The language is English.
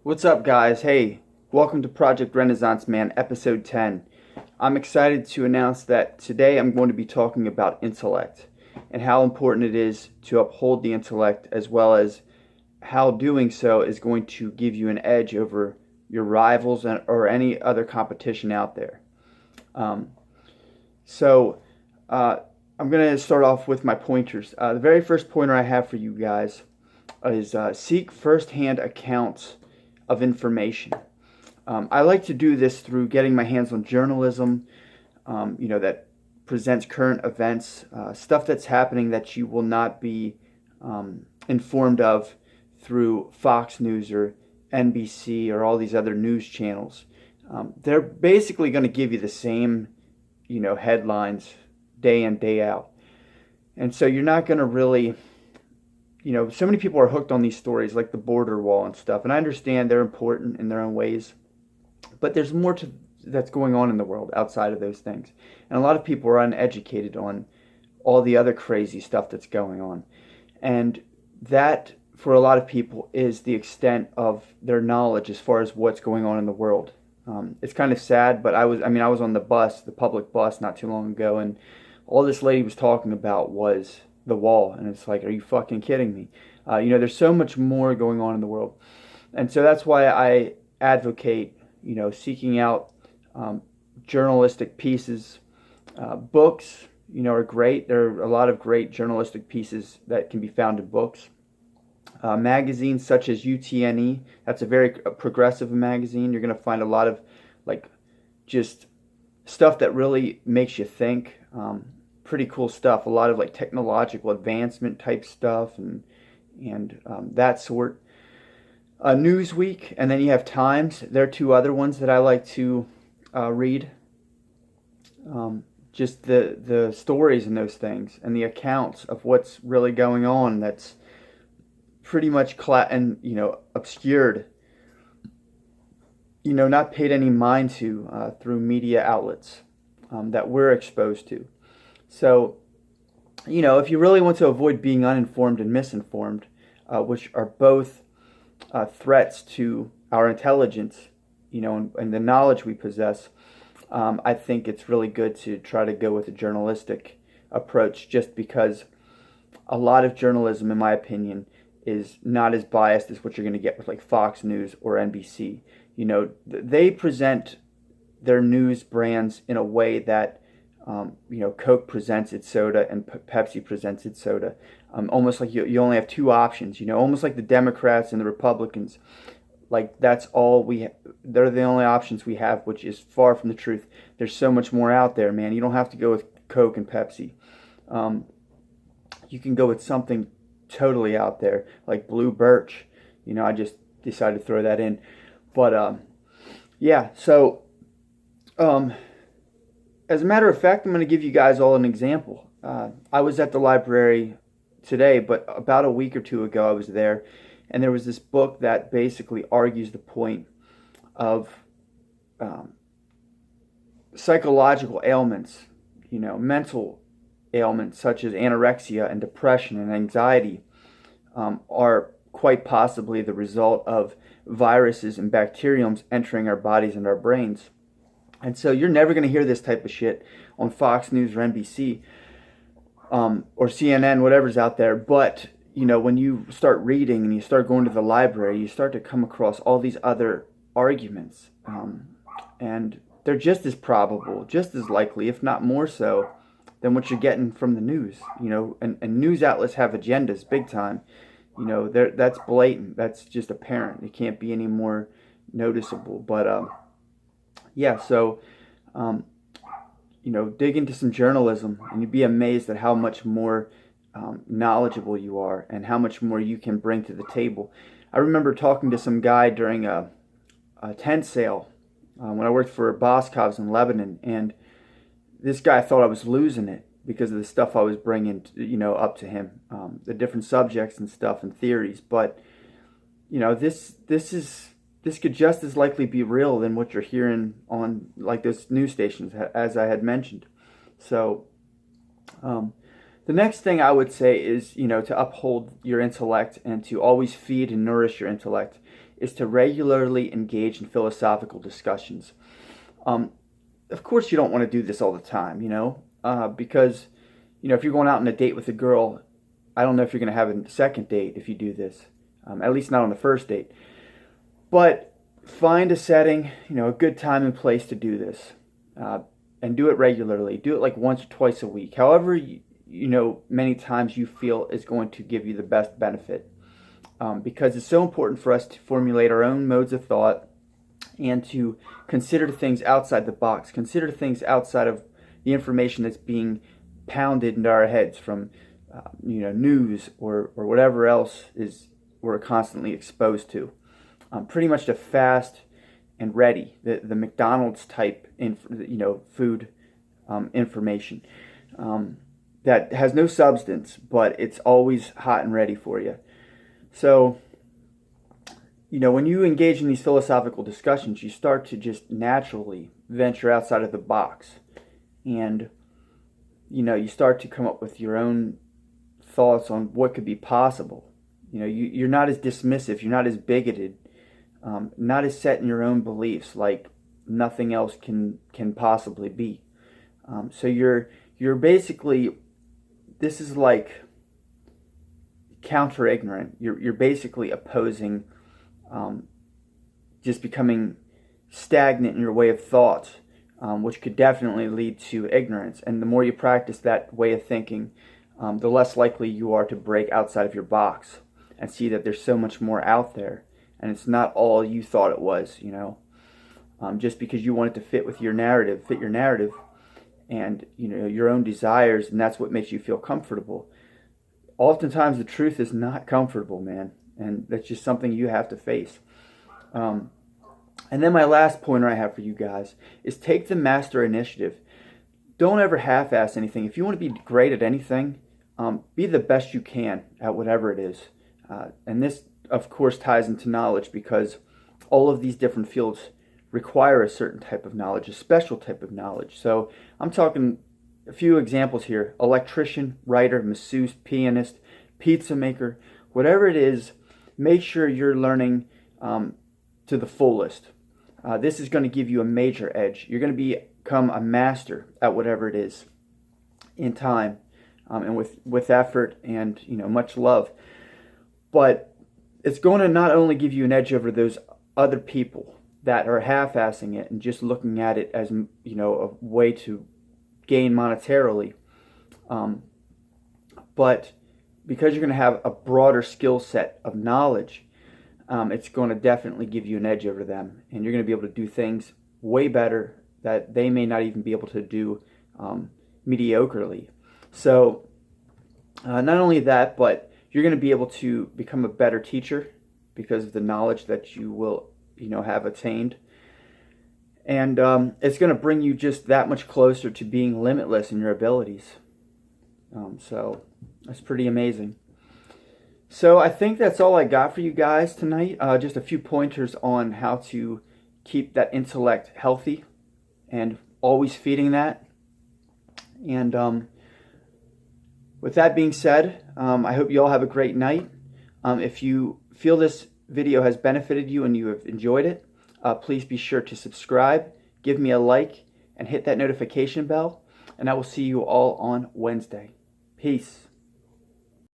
What's up, guys? Hey, welcome to Project Renaissance Man, episode 10. I'm excited to announce that today I'm going to be talking about intellect and how important it is to uphold the intellect, as well as how doing so is going to give you an edge over your rivals or any other competition out there. Um, so, uh, I'm going to start off with my pointers. The very first pointer I have for you guys is seek firsthand accounts of information. I like to do this through getting my hands on journalism, that presents current events, stuff that's happening that you will not be informed of through Fox News or NBC or all these other news channels. They're basically going to give you the same, headlines day in, day out. And so you're not going to really, so many people are hooked on these stories like the border wall and stuff. And I understand they're important in their own ways, but there's more to that's going on in the world outside of those things. And a lot of people are uneducated on all the other crazy stuff that's going on. And that, for a lot of people, is the extent of their knowledge as far as what's going on in the world. It's kind of sad, but I was on the public bus not too long ago, and all this lady was talking about was the wall. And it's like, are you fucking kidding me? There's so much more going on in the world. And so that's why I advocate, seeking out journalistic pieces. Books, are great. There are a lot of great journalistic pieces that can be found in books. Magazines such as UTNE, that's a very progressive magazine. You're going to find a lot of just stuff that really makes you think. Pretty cool stuff. A lot of technological advancement type stuff and that sort. Newsweek, and then you have Times. There are two other ones that I like to read. Just the stories in those things and the accounts of what's really going on. That's pretty much obscured. Not paid any mind to through media outlets that we're exposed to. So, if you really want to avoid being uninformed and misinformed, which are both threats to our intelligence, and the knowledge we possess, I think it's really good to try to go with a journalistic approach, just because a lot of journalism, in my opinion, is not as biased as what you're going to get with Fox News or NBC. They present their news brands in a way that Coke presents its soda and Pepsi presents its soda. Almost like you only have two options, almost like the Democrats and the Republicans. That's all they're the only options we have, which is far from the truth. There's so much more out there, man. You don't have to go with Coke and Pepsi. You can go with something totally out there, like Blue Birch. I just decided to throw that in. But, yeah, so, as a matter of fact, I'm going to give you guys all an example. I was at the library today, but about a week or two ago I was there, and there was this book that basically argues the point of psychological ailments, mental ailments such as anorexia and depression and anxiety are quite possibly the result of viruses and bacteriums entering our bodies and our brains. And so you're never going to hear this type of shit on Fox News or NBC or CNN, whatever's out there. But, when you start reading and you start going to the library, you start to come across all these other arguments. And they're just as probable, just as likely, if not more so, than what you're getting from the news. And news outlets have agendas big time. That's blatant. That's just apparent. It can't be any more noticeable. But, yeah, so, dig into some journalism, and you'd be amazed at how much more knowledgeable you are and how much more you can bring to the table. I remember talking to some guy during a tent sale when I worked for Boscov's in Lebanon, and this guy thought I was losing it because of the stuff I was bringing, up to him, the different subjects and stuff and theories. But, this could just as likely be real than what you're hearing on those news stations, as I had mentioned. So, the next thing I would say is, to uphold your intellect and to always feed and nourish your intellect is to regularly engage in philosophical discussions. Of course, you don't want to do this all the time, because, if you're going out on a date with a girl, I don't know if you're going to have a second date if you do this, at least not on the first date. But find a setting, a good time and place to do this, and do it regularly. Do it like once or twice a week, however, many times you feel is going to give you the best benefit. Because it's so important for us to formulate our own modes of thought and to consider things outside the box, consider things outside of the information that's being pounded into our heads from news or whatever else is we're constantly exposed to. Pretty much the fast and ready, the McDonald's type food information that has no substance, but it's always hot and ready for you. So, when you engage in these philosophical discussions, you start to just naturally venture outside of the box. And, you start to come up with your own thoughts on what could be possible. You're not as dismissive, you're not as bigoted, not as set in your own beliefs like nothing else can possibly be. So you're basically, this is like counter-ignorant. You're basically opposing just becoming stagnant in your way of thought, which could definitely lead to ignorance. And the more you practice that way of thinking, the less likely you are to break outside of your box and see that there's so much more out there, and it's not all you thought it was. Just because you want it to fit your narrative, and your own desires, and that's what makes you feel comfortable. Oftentimes the truth is not comfortable, man, and that's just something you have to face. And then my last pointer I have for you guys is take the master initiative. Don't ever half-ass anything. If you want to be great at anything, be the best you can at whatever it is. And this, of course, ties into knowledge, because all of these different fields require a certain type of knowledge, a special type of knowledge. So I'm talking a few examples here: electrician, writer, masseuse, pianist, pizza maker, whatever it is, make sure you're learning to the fullest. This is going to give you a major edge. You're going to become a master at whatever it is in time, and with effort and much love. But it's going to not only give you an edge over those other people that are half-assing it and just looking at it as a way to gain monetarily, but because you're going to have a broader skill set of knowledge, it's going to definitely give you an edge over them, and you're going to be able to do things way better that they may not even be able to do mediocrely. So not only that, but you're going to be able to become a better teacher because of the knowledge that you will have attained. And it's going to bring you just that much closer to being limitless in your abilities. So that's pretty amazing. So I think that's all I got for you guys tonight. Just a few pointers on how to keep that intellect healthy and always feeding that. And with that being said, I hope you all have a great night. If you feel this video has benefited you and you have enjoyed it, please be sure to subscribe, give me a like, and hit that notification bell. And I will see you all on Wednesday. Peace.